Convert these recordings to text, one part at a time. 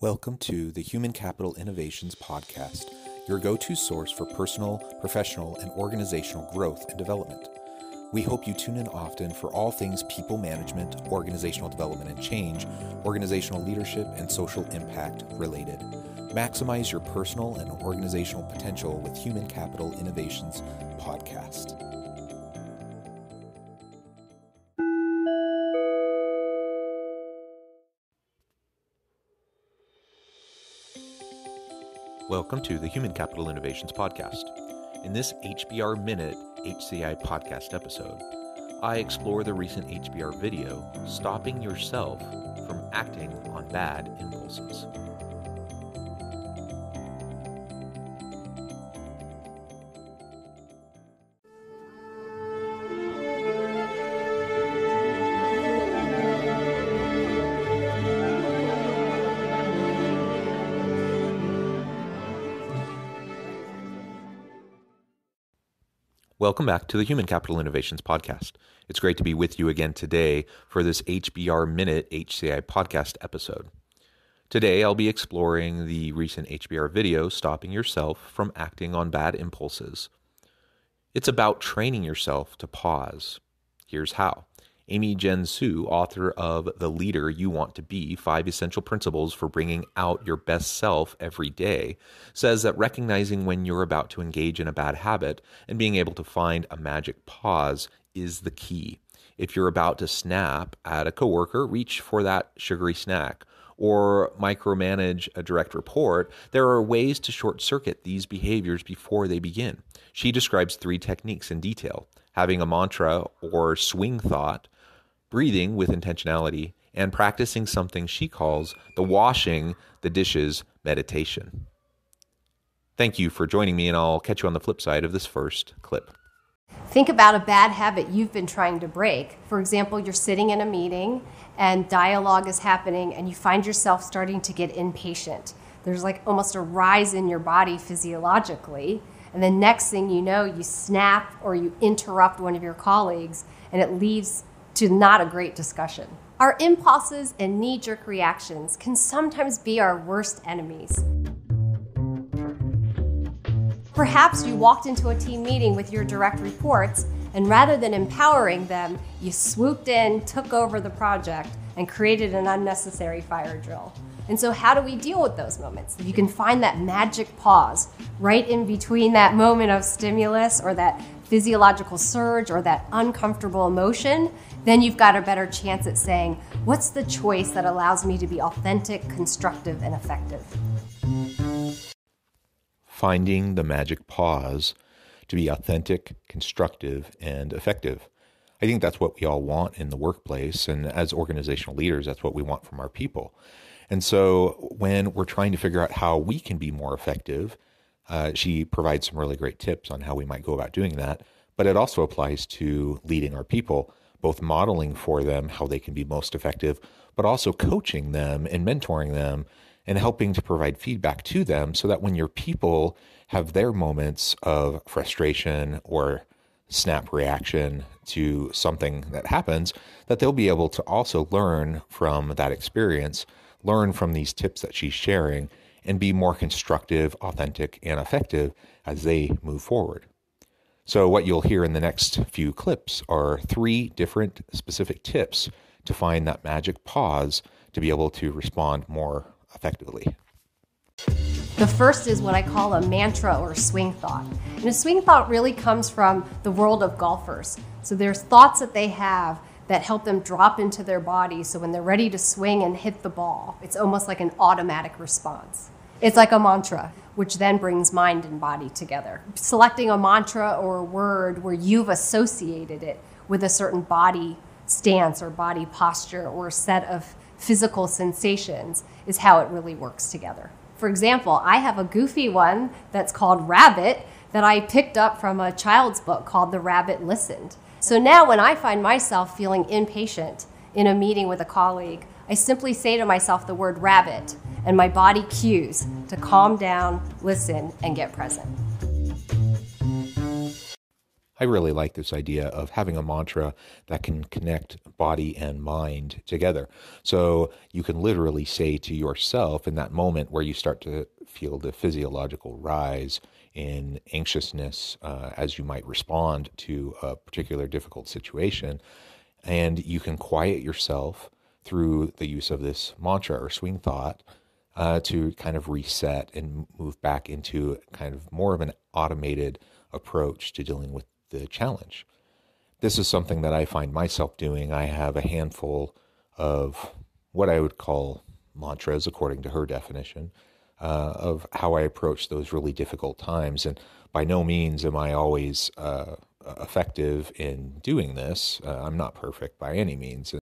Welcome to the Human Capital Innovations Podcast, your go-to source for personal, professional, and organizational growth and development. We hope you tune in often for all things people management, organizational development and change, organizational leadership, and social impact related. Maximize your personal and organizational potential with Human Capital Innovations Podcast. Welcome to the Human Capital Innovations Podcast. In this HBR Minute HCI podcast episode, I explore the recent HBR video, Stopping Yourself from Acting on Bad Impulses. Welcome back to the Human Capital Innovations Podcast. It's great to be with you again today for this HBR Minute HCI podcast episode. Today, I'll be exploring the recent HBR video, Stopping Yourself from Acting on Bad Impulses. It's about training yourself to pause. Here's how. Amy Jen Su, author of The Leader You Want to Be, 5 Essential Principles for Bringing Out Your Best Self Every Day, says that recognizing when you're about to engage in a bad habit and being able to find a magic pause is the key. If you're about to snap at a coworker, reach for that sugary snack, or micromanage a direct report, there are ways to short-circuit these behaviors before they begin. She describes 3 techniques in detail: having a mantra or swing thought, breathing with intentionality, and practicing something she calls the washing the dishes meditation. Thank you for joining me, and I'll catch you on the flip side of this first clip. Think about a bad habit you've been trying to break. For example, you're sitting in a meeting and dialogue is happening and you find yourself starting to get impatient. There's like almost a rise in your body physiologically. And then next thing you know, you snap or you interrupt one of your colleagues and it leads to not a great discussion. Our impulses and knee-jerk reactions can sometimes be our worst enemies. Perhaps you walked into a team meeting with your direct reports, and rather than empowering them, you swooped in, took over the project, and created an unnecessary fire drill. And so how do we deal with those moments? If you can find that magic pause right in between that moment of stimulus or that physiological surge or that uncomfortable emotion, then you've got a better chance at saying, what's the choice that allows me to be authentic, constructive, and effective? Finding the magic pause to be authentic, constructive, and effective. I think that's what we all want in the workplace, and as organizational leaders, that's what we want from our people. And so when we're trying to figure out how we can be more effective, she provides some really great tips on how we might go about doing that, but it also applies to leading our people, both modeling for them how they can be most effective, but also coaching them and mentoring them and helping to provide feedback to them so that when your people have their moments of frustration or snap reaction to something that happens, that they'll be able to also learn from that experience, learn from these tips that she's sharing, and be more constructive, authentic, and effective as they move forward. So what you'll hear in the next few clips are 3 different specific tips to find that magic pause to be able to respond more effectively. The first is what I call a mantra or swing thought. And a swing thought really comes from the world of golfers. So there's thoughts that they have that help them drop into their body, so when they're ready to swing and hit the ball, it's almost like an automatic response. It's like a mantra, which then brings mind and body together. Selecting a mantra or a word where you've associated it with a certain body stance or body posture or a set of physical sensations is how it really works together. For example, I have a goofy one that's called Rabbit that I picked up from a child's book called The Rabbit Listened. So now when I find myself feeling impatient in a meeting with a colleague, I simply say to myself the word rabbit, and my body cues to calm down, listen, and get present. I really like this idea of having a mantra that can connect body and mind together. So you can literally say to yourself in that moment where you start to feel the physiological rise in anxiousness as you might respond to a particular difficult situation, and you can quiet yourself through the use of this mantra or swing thought to kind of reset and move back into kind of more of an automated approach to dealing with the challenge. This is something that I find myself doing. I have a handful of what I would call mantras, according to her definition, of how I approach those really difficult times. And by no means am I always effective in doing this. I'm not perfect by any means.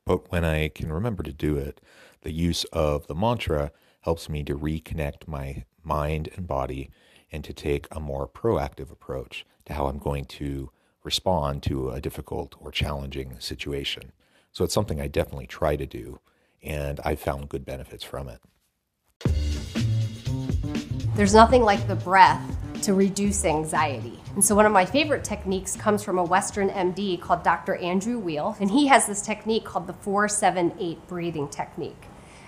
But when I can remember to do it, the use of the mantra helps me to reconnect my mind and body and to take a more proactive approach to how I'm going to respond to a difficult or challenging situation. So it's something I definitely try to do, and I've found good benefits from it. There's nothing like the breath to reduce anxiety. And so one of my favorite techniques comes from a Western MD called Dr. Andrew Weil, and he has this technique called the 4-7-8 breathing technique.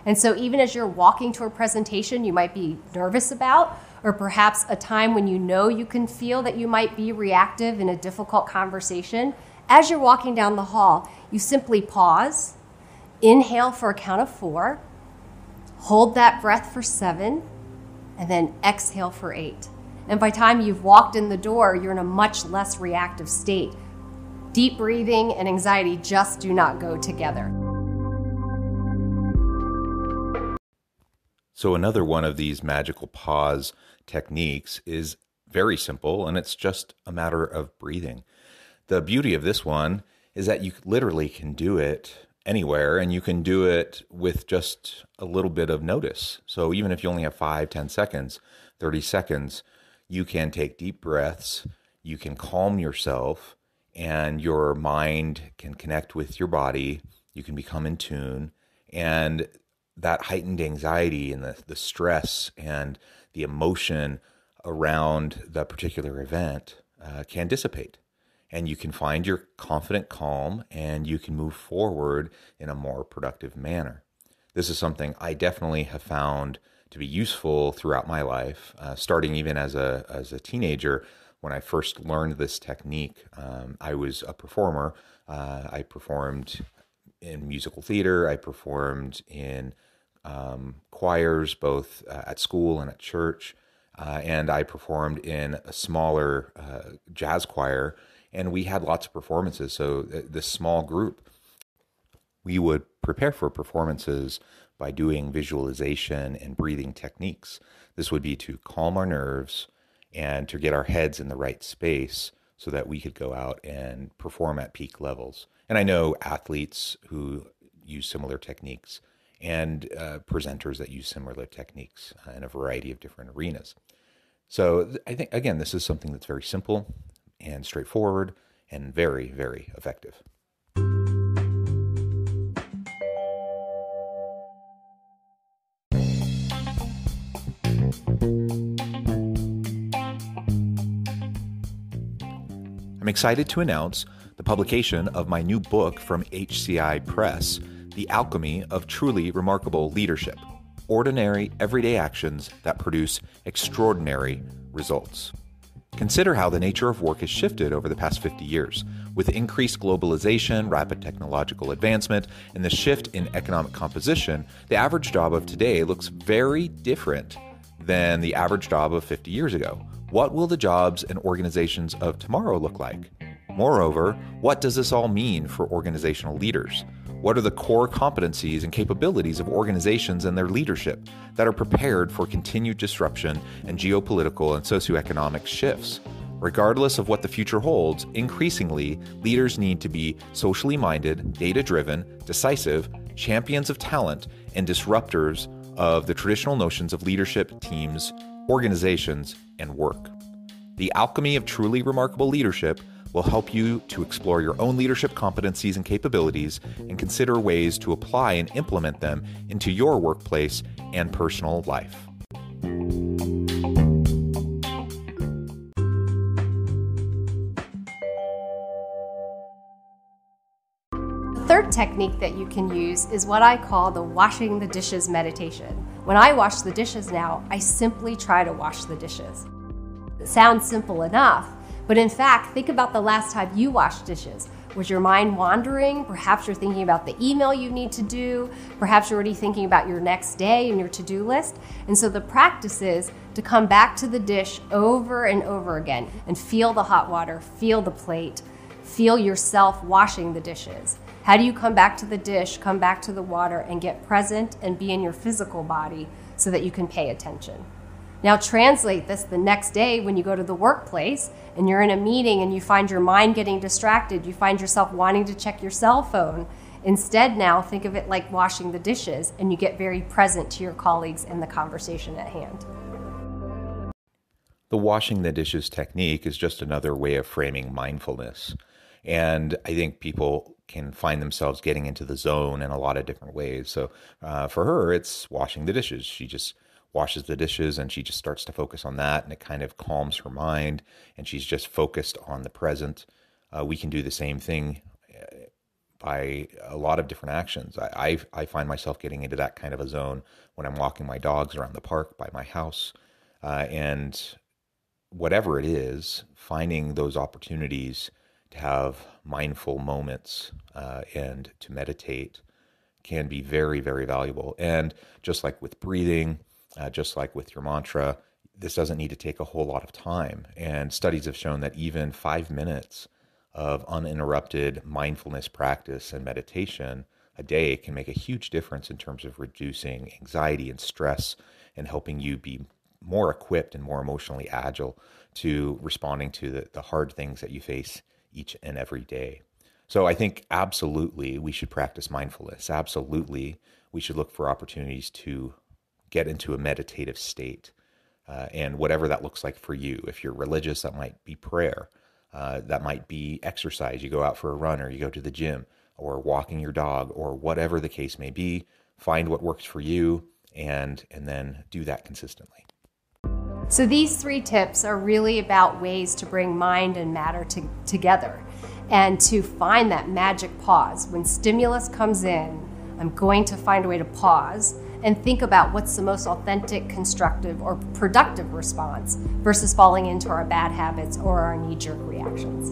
And so even as you're walking to a presentation you might be nervous about, or perhaps a time when you know you can feel that you might be reactive in a difficult conversation, as you're walking down the hall, you simply pause, inhale for a count of 4, hold that breath for 7, and then exhale for 8. And by the time you've walked in the door, you're in a much less reactive state. Deep breathing and anxiety just do not go together. So another one of these magical pause techniques is very simple, and it's just a matter of breathing. The beauty of this one is that you literally can do it anywhere, and you can do it with just a little bit of notice. So even if you only have 5, 10 seconds, 30 seconds, you can take deep breaths, you can calm yourself, and your mind can connect with your body, you can become in tune, and that heightened anxiety and the stress and the emotion around the particular event can dissipate. And you can find your confident calm, and you can move forward in a more productive manner. This is something I definitely have found to be useful throughout my life, starting even as a teenager. When I first learned this technique, I was a performer. I performed in musical theater. I performed in choirs, both at school and at church. And I performed in a smaller jazz choir, and we had lots of performances. So this small group, we would prepare for performances by doing visualization and breathing techniques. This would be to calm our nerves and to get our heads in the right space so that we could go out and perform at peak levels. And I know athletes who use similar techniques and presenters that use similar techniques in a variety of different arenas. So I think, again, this is something that's very simple and straightforward and very, very effective. I'm excited to announce the publication of my new book from HCI Press, The Alchemy of Truly Remarkable Leadership: Ordinary, Everyday Actions That Produce Extraordinary Results. Consider how the nature of work has shifted over the past 50 years. With increased globalization, rapid technological advancement, and the shift in economic composition, the average job of today looks very different than the average job of 50 years ago. What will the jobs and organizations of tomorrow look like? Moreover, what does this all mean for organizational leaders? What are the core competencies and capabilities of organizations and their leadership that are prepared for continued disruption and geopolitical and socioeconomic shifts? Regardless of what the future holds, increasingly, leaders need to be socially minded, data-driven, decisive, champions of talent, and disruptors of the traditional notions of leadership, teams, organizations, and work. The Alchemy of Truly Remarkable Leadership will help you to explore your own leadership competencies and capabilities and consider ways to apply and implement them into your workplace and personal life. technique that you can use is what I call the washing the dishes meditation. When I wash the dishes now, I simply try to wash the dishes. It sounds simple enough, but in fact, think about the last time you washed dishes. Was your mind wandering? Perhaps you're thinking about the email you need to do. Perhaps you're already thinking about your next day and your to-do list. And so the practice is to come back to the dish over and over again and feel the hot water, feel the plate, feel yourself washing the dishes. How do you come back to the dish, come back to the water, and get present and be in your physical body so that you can pay attention? Now translate this the next day when you go to the workplace and you're in a meeting and you find your mind getting distracted, you find yourself wanting to check your cell phone. Instead now, think of it like washing the dishes and you get very present to your colleagues and the conversation at hand. The washing the dishes technique is just another way of framing mindfulness. And I think people can find themselves getting into the zone in a lot of different ways. So for her, it's washing the dishes. She just washes the dishes and she just starts to focus on that, and it kind of calms her mind and she's just focused on the present. We can do the same thing by a lot of different actions. I find myself getting into that kind of a zone when I'm walking my dogs around the park by my house. And whatever it is, finding those opportunities to have mindful moments and to meditate can be very, very valuable. And just like with breathing, just like with your mantra, this doesn't need to take a whole lot of time. And studies have shown that even 5 minutes of uninterrupted mindfulness practice and meditation a day can make a huge difference in terms of reducing anxiety and stress and helping you be more equipped and more emotionally agile to responding to the hard things that you face each and every day. So I think absolutely we should practice mindfulness. Absolutely we should look for opportunities to get into a meditative state. And whatever that looks like for you. If you're religious, that might be prayer. That might be exercise. You go out for a run or you go to the gym or walking your dog or whatever the case may be. Find what works for you and then do that consistently. So these 3 tips are really about ways to bring mind and matter together and to find that magic pause. When stimulus comes in, I'm going to find a way to pause and think about what's the most authentic, constructive, or productive response versus falling into our bad habits or our knee-jerk reactions.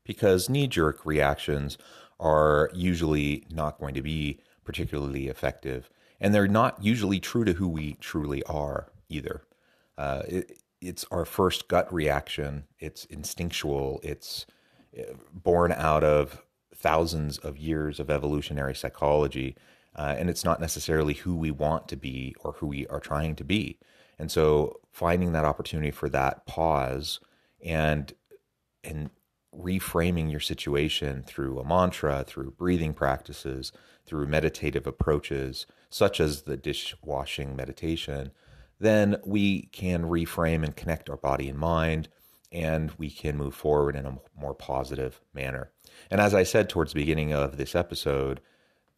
Because knee-jerk reactions are usually not going to be particularly effective, and they're not usually true to who we truly are either. It's our first gut reaction. It's instinctual. It's born out of thousands of years of evolutionary psychology, and it's not necessarily who we want to be or who we are trying to be. And so finding that opportunity for that pause and reframing your situation through a mantra, through breathing practices, through meditative approaches, such as the dishwashing meditation, then we can reframe and connect our body and mind, and we can move forward in a more positive manner. And as I said towards the beginning of this episode,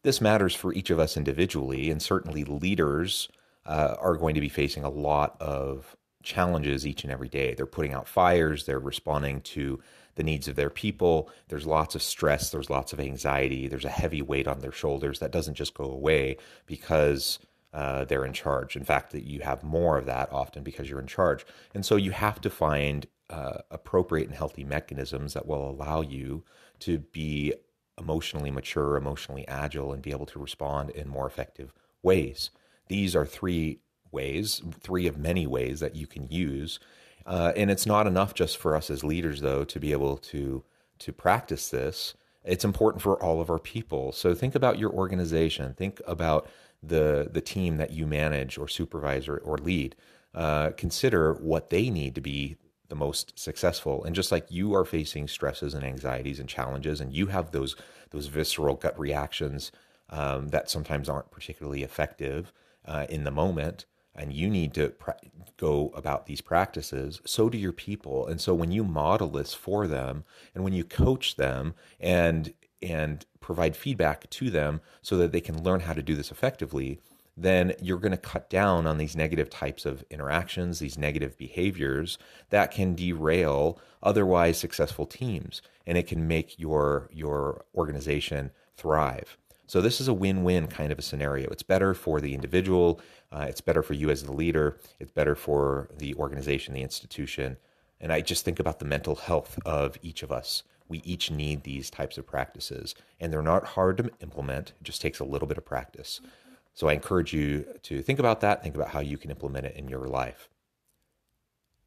this matters for each of us individually, and certainly leaders are going to be facing a lot of challenges each and every day. They're putting out fires, they're responding to the needs of their people. There's lots of stress, there's lots of anxiety, there's a heavy weight on their shoulders that doesn't just go away because they're in charge. In fact, that you have more of that often because you're in charge. And so you have to find appropriate and healthy mechanisms that will allow you to be emotionally mature, emotionally agile, and be able to respond in more effective ways. These are 3 of many ways that you can use. And it's not enough just for us as leaders, though, to be able to practice this. It's important for all of our people. So think about your organization. Think about the team that you manage or supervise or lead. Consider what they need to be the most successful. And just like you are facing stresses and anxieties and challenges, and you have those visceral gut reactions that sometimes aren't particularly effective in the moment, and you need to go about these practices, so do your people. And so when you model this for them, and when you coach them and provide feedback to them so that they can learn how to do this effectively, then you're going to cut down on these negative types of interactions, these negative behaviors that can derail otherwise successful teams, and it can make your organization thrive. So this is a win-win kind of a scenario. It's better for the individual, it's better for you as the leader, it's better for the organization, the institution. And I just think about the mental health of each of us. We each need these types of practices, and they're not hard to implement. It just takes a little bit of practice. So I encourage you to think about that, think about how you can implement it in your life.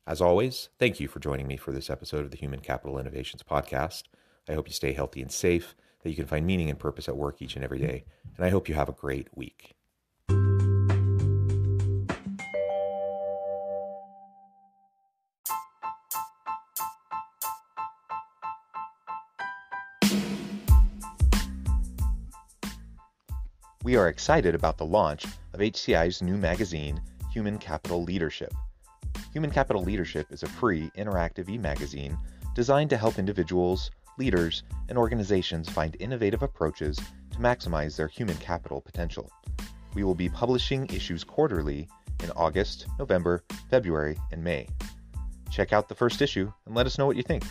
As always, thank you for joining me for this episode of the Human Capital Innovations Podcast. I hope you stay healthy and safe, that you can find meaning and purpose at work each and every day, and I hope you have a great week. We are excited about the launch of HCI's new magazine, Human Capital Leadership. Human Capital Leadership is a free, interactive e-magazine designed to help individuals, leaders, and organizations find innovative approaches to maximize their human capital potential. We will be publishing issues quarterly in August, November, February, and May. Check out the first issue and let us know what you think.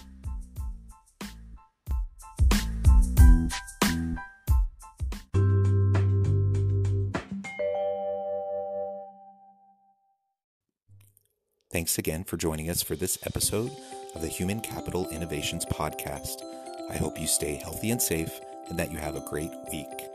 Thanks again for joining us for this episode of the Human Capital Innovations Podcast. I hope you stay healthy and safe and that you have a great week.